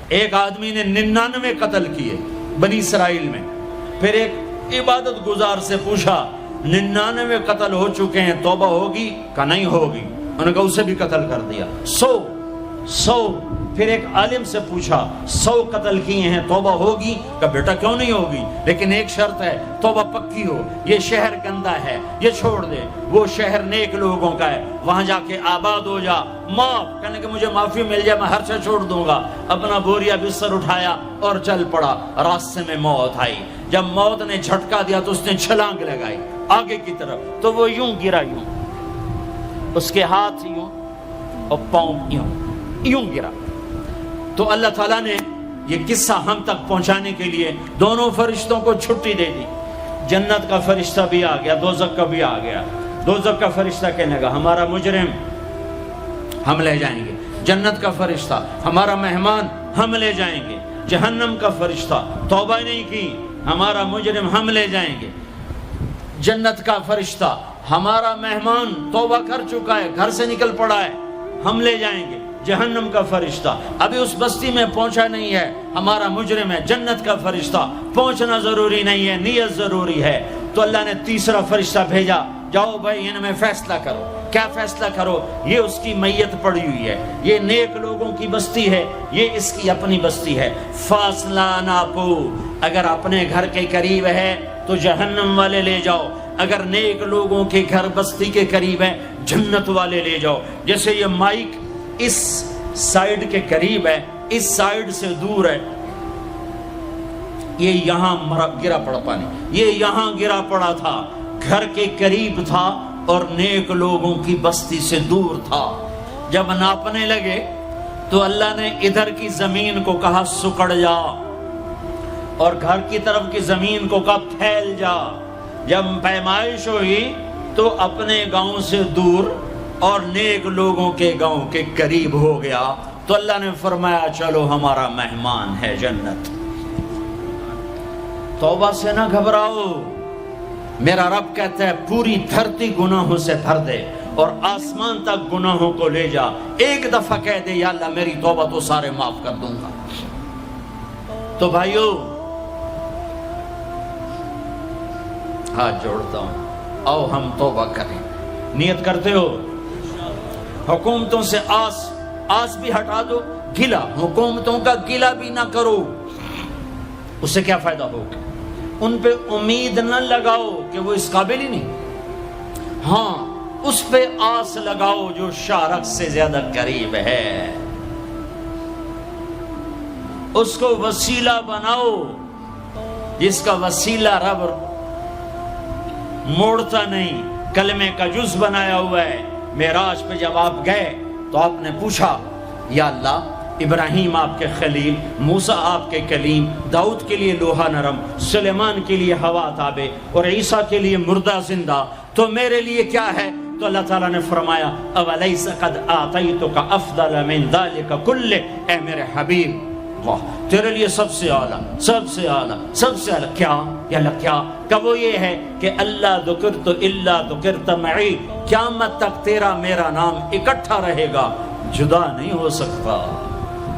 ایک آدمی نے 99 قتل کیے بنی اسرائیل میں، پھر ایک عبادت گزار سے پوچھا 99 قتل ہو چکے ہیں، توبہ ہوگی؟ کہ نہیں ہوگی۔ انہوں نے کہا اسے بھی قتل کر دیا۔ 100 پھر ایک عالم سے پوچھا 100 قتل کیے ہیں، توبہ ہوگی؟ کہ بیٹا کیوں نہیں ہوگی، لیکن ایک شرط ہے، توبہ پکی ہو، یہ شہر گندا ہے، یہ چھوڑ دے، وہ شہر نیک لوگوں کا ہے، وہاں جا کے آباد ہو جا، معاف کہنے کہ مجھے معافی مل جائے میں ہر سے چھوڑ دوں گا۔ اپنا بوریا بستر اٹھایا اور چل پڑا۔ راستے میں موت آئی، جب موت نے جھٹکا دیا تو اس نے چھلانگ لگائی آگے کی طرف، تو وہ یوں گرا، یوں اس کے ہاتھ یوں اور پاؤں یوں گرا۔ تو اللہ تعالیٰ نے یہ قصہ ہم تک پہنچانے کے لیے دونوں فرشتوں کو چھٹی دے دی۔ جنت کا فرشتہ بھی آ گیا، دوزخ کا بھی آ گیا۔ دوزخ کا فرشتہ کہنے لگا ہمارا مجرم ہم لے جائیں گے، جنت کا فرشتہ ہمارا مہمان ہم لے جائیں گے، جہنم کا فرشتہ توبہ نہیں کی ہمارا مجرم ہم لے جائیں گے، جنت کا فرشتہ ہمارا مہمان توبہ کر چکا ہے، گھر سے نکل پڑا ہے، ہم لے جائیں گے۔ جہنم کا فرشتہ ابھی اس بستی میں پہنچا نہیں ہے، ہمارا مجرم ہے۔ جنت کا فرشتہ پہنچنا ضروری نہیں ہے، نیت ضروری ہے۔ تو اللہ نے تیسرا فرشتہ بھیجا، جاؤ بھائی ان میں فیصلہ کرو۔ کیا فیصلہ کرو؟ یہ اس کی میت پڑی ہوئی ہے، یہ نیک لوگوں کی بستی ہے، یہ اس کی اپنی بستی ہے، فاصلہ ناپو۔ اگر اپنے گھر کے قریب ہے تو جہنم والے لے جاؤ، اگر نیک لوگوں کے گھر بستی کے قریب ہے جنت والے لے جاؤ۔ جیسے یہ مائک اس سائیڈ کے قریب ہے، اس سائیڈ سے دور ہے، یہ یہاں گرا پڑا پانی، یہ یہاں گرا پڑا تھا، گھر کے قریب تھا اور نیک لوگوں کی بستی سے دور تھا۔ جب ناپنے لگے تو اللہ نے ادھر کی زمین کو کہا سکڑ جا، اور گھر کی طرف کی زمین کو کہا پھیل جا۔ جب پیمائش ہوئی تو اپنے گاؤں سے دور اور نیک لوگوں کے گاؤں کے قریب ہو گیا، تو اللہ نے فرمایا چلو ہمارا مہمان ہے جنت۔ توبہ سے نہ گھبراؤ، میرا رب کہتا ہے پوری دھرتی گناہوں سے بھر دے اور آسمان تک گناہوں کو لے جا، ایک دفعہ کہہ دے یا اللہ میری توبہ تو سارے معاف کر دوں گا۔ تو بھائیو ہاتھ جوڑتا ہوں، آؤ ہم توبہ کریں۔ نیت کرتے ہو؟ حکومتوں سے آس بھی ہٹا دو، گلا حکومتوں کا گلا بھی نہ کرو، اس سے کیا فائدہ ہوگا؟ ان پہ امید نہ لگاؤ کہ وہ اس قابل ہی نہیں، ہاں اس پہ آس لگاؤ جو شارک سے زیادہ قریب ہے، اس کو وسیلہ بناؤ جس کا وسیلہ رب موڑتا نہیں، کلمے کا جز بنایا ہوا ہے۔ معراج پہ جب آپ گئے تو آپ نے پوچھا یا اللہ ابراہیم آپ کے خلیل، موسیٰ آپ کے کلیم، داؤد کے لیے لوہا نرم، سلیمان کے لیے ہوا تابع اور عیسیٰ کے لیے مردہ زندہ، تو میرے لیے کیا ہے؟ تو اللہ تعالیٰ نے فرمایا اولیس قد آتیتک افضل من ذلک کلہ، اے میرے حبیب واہ تیرے لیے سب سے اعلیٰ، سب سے اعلیٰ، سب سے اعلیٰ کیا؟ یا اللہ کیا؟ کہ وہ یہ ہے کہ اللہ ذکرت الا ذکرت معی، قیامت تک تیرا میرا نام اکٹھا رہے گا، جدا نہیں ہو سکتا۔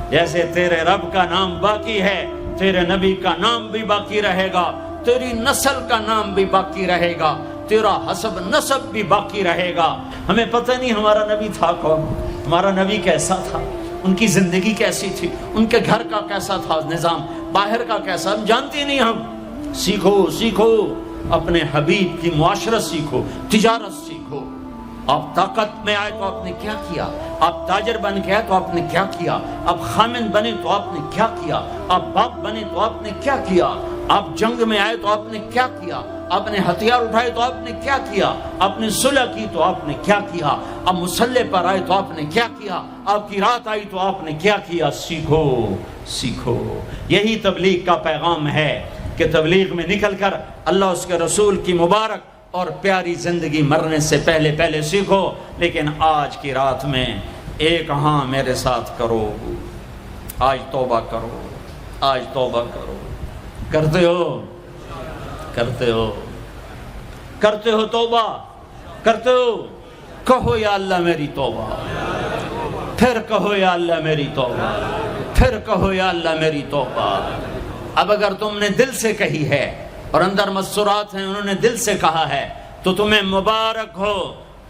جیسے تیرے رب کا نام باقی ہے، تیرے نبی کا نام بھی باقی رہے گا، تیری نسل کا نام بھی باقی رہے گا، تیرا حسب نسب بھی باقی رہے گا۔ ہمیں پتہ نہیں ہمارا نبی تھا کون، ہمارا نبی کیسا تھا، ان کی زندگی کیسی تھی، ان کے گھر کا کیسا تھا نظام، باہر کا کیسا، ہم جانتے نہیں۔ ہم سیکھو اپنے حبیب کی معاشرت سیکھو، تجارت سیکھو۔ آپ طاقت میں آئے تو آپ نے کیا کیا، آپ تاجر بن کے آئے تو آپ نے کیا کیا، آپ خامن بنے تو آپ نے کیا کیا، آپ باپ بنے تو آپ نے کیا کیا، آپ جنگ میں آئے تو آپ نے کیا کیا، آپ نے ہتھیار اٹھائے تو آپ نے کیا کیا، آپ نے صلح کی تو آپ نے کیا کیا، آپ مسلح پر آئے تو آپ نے کیا کیا، آپ کی رات آئی تو آپ نے کیا کیا۔ سیکھو۔ یہی تبلیغ کا پیغام ہے کہ تبلیغ میں نکل کر اللہ اس کے رسول کی مبارک اور پیاری زندگی مرنے سے پہلے سیکھو۔ لیکن آج کی رات میں ایک ہاں میرے ساتھ کرو، آج توبہ کرو، آج توبہ کرو. کرتے ہو توبہ کرتے ہو. کہو یا اللہ میری توبہ, پھر کہو یا اللہ میری توبہ, پھر کہو یا اللہ میری توبہ. اب اگر تم نے دل سے کہی ہے اور اندر مسرات ہیں انہوں نے دل سے کہا ہے تو تمہیں مبارک ہو.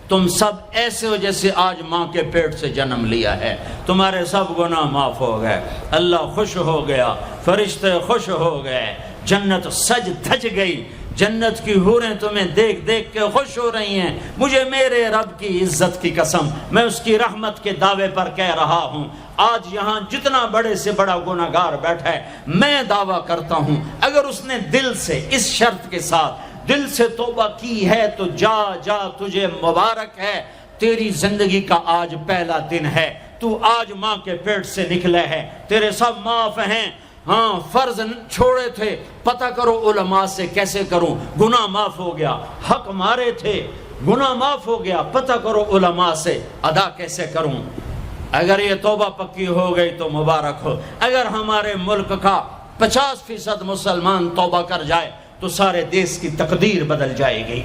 تم سب ایسے ہو جیسے آج ماں کے پیٹ سے جنم لیا ہے. تمہارے سب گناہ معاف ہو گئے, اللہ خوش ہو گیا, فرشتے خوش ہو گئے, جنت سج دھج گئی. جنت کی حوریں تمہیں دیکھ دیکھ کے خوش ہو رہی ہیں. مجھے میرے رب کی عزت کی قسم, میں اس کی رحمت کے دعوے پر کہہ رہا ہوں, آج یہاں جتنا بڑے سے بڑا گناہگار بیٹھا ہے, میں دعویٰ کرتا ہوں اگر اس نے دل سے اس شرط کے ساتھ دل سے توبہ کی ہے تو جا تجھے مبارک ہے. تیری زندگی کا آج پہلا دن ہے, تو آج ماں کے پیٹ سے نکلے ہے, تیرے سب معاف ہیں. ہاں فرض چھوڑے تھے, پتہ کرو علماء سے کیسے کروں, گناہ معاف ہو گیا. حق مارے تھے, گناہ معاف ہو گیا, پتہ کرو علماء سے ادا کیسے کروں. اگر یہ توبہ پکی ہو گئی تو مبارک ہو. اگر ہمارے ملک کا 50% مسلمان توبہ کر جائے تو سارے دیش کی تقدیر بدل جائے گی.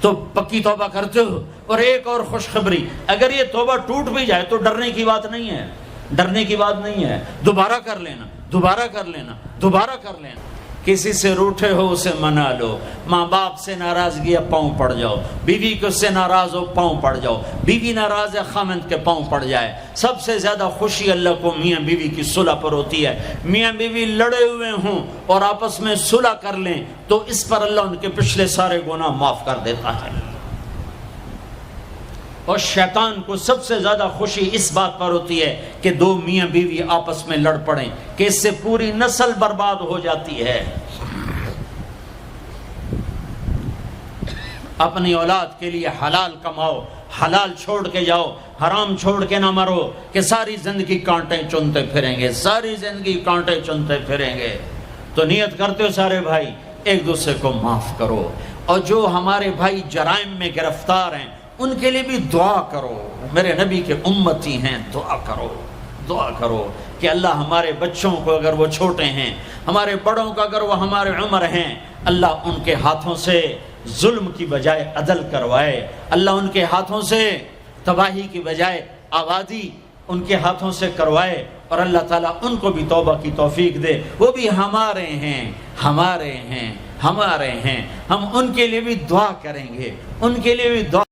تو پکی توبہ کرتے ہو. اور ایک اور خوشخبری, اگر یہ توبہ ٹوٹ بھی جائے تو ڈرنے کی بات نہیں ہے, ڈرنے کی بات نہیں ہے. دوبارہ کر لینا, دوبارہ کر لینا, دوبارہ کر لینا. کسی سے روٹھے ہو اسے منا لو. ماں باپ سے ناراضگی ہے پاؤں پڑ جاؤ. بیوی کو سے ناراض ہو پاؤں پڑ جاؤ. بیوی ناراض ہے خامند کے پاؤں پڑ جائے. سب سے زیادہ خوشی اللہ کو میاں بیوی کی صلح پر ہوتی ہے. میاں بیوی لڑے ہوئے ہوں اور آپس میں صلح کر لیں تو اس پر اللہ ان کے پچھلے سارے گناہ معاف کر دیتا ہے. اور شیطان کو سب سے زیادہ خوشی اس بات پر ہوتی ہے کہ دو میاں بیوی آپس میں لڑ پڑیں, کہ اس سے پوری نسل برباد ہو جاتی ہے. اپنی اولاد کے لیے حلال کماؤ, حلال چھوڑ کے جاؤ, حرام چھوڑ کے نہ مرو کہ ساری زندگی کانٹے چنتے پھریں گے, ساری زندگی کانٹے چنتے پھریں گے. تو نیت کرتے ہو سارے بھائی ایک دوسرے کو معاف کرو. اور جو ہمارے بھائی جرائم میں گرفتار ہیں ان کے لیے بھی دعا کرو. میرے نبی کے امتی ہیں, دعا کرو کہ اللہ ہمارے بچوں کو اگر وہ چھوٹے ہیں, ہمارے بڑوں کو اگر وہ ہمارے عمر ہیں, اللہ ان کے ہاتھوں سے ظلم کی بجائے عدل کروائے. اللہ ان کے ہاتھوں سے تباہی کی بجائے آبادی ان کے ہاتھوں سے کروائے. اور اللہ تعالیٰ ان کو بھی توبہ کی توفیق دے. وہ بھی ہمارے ہیں. ہم ان کے لیے بھی دعا کریں گے, ان کے لیے بھی دعا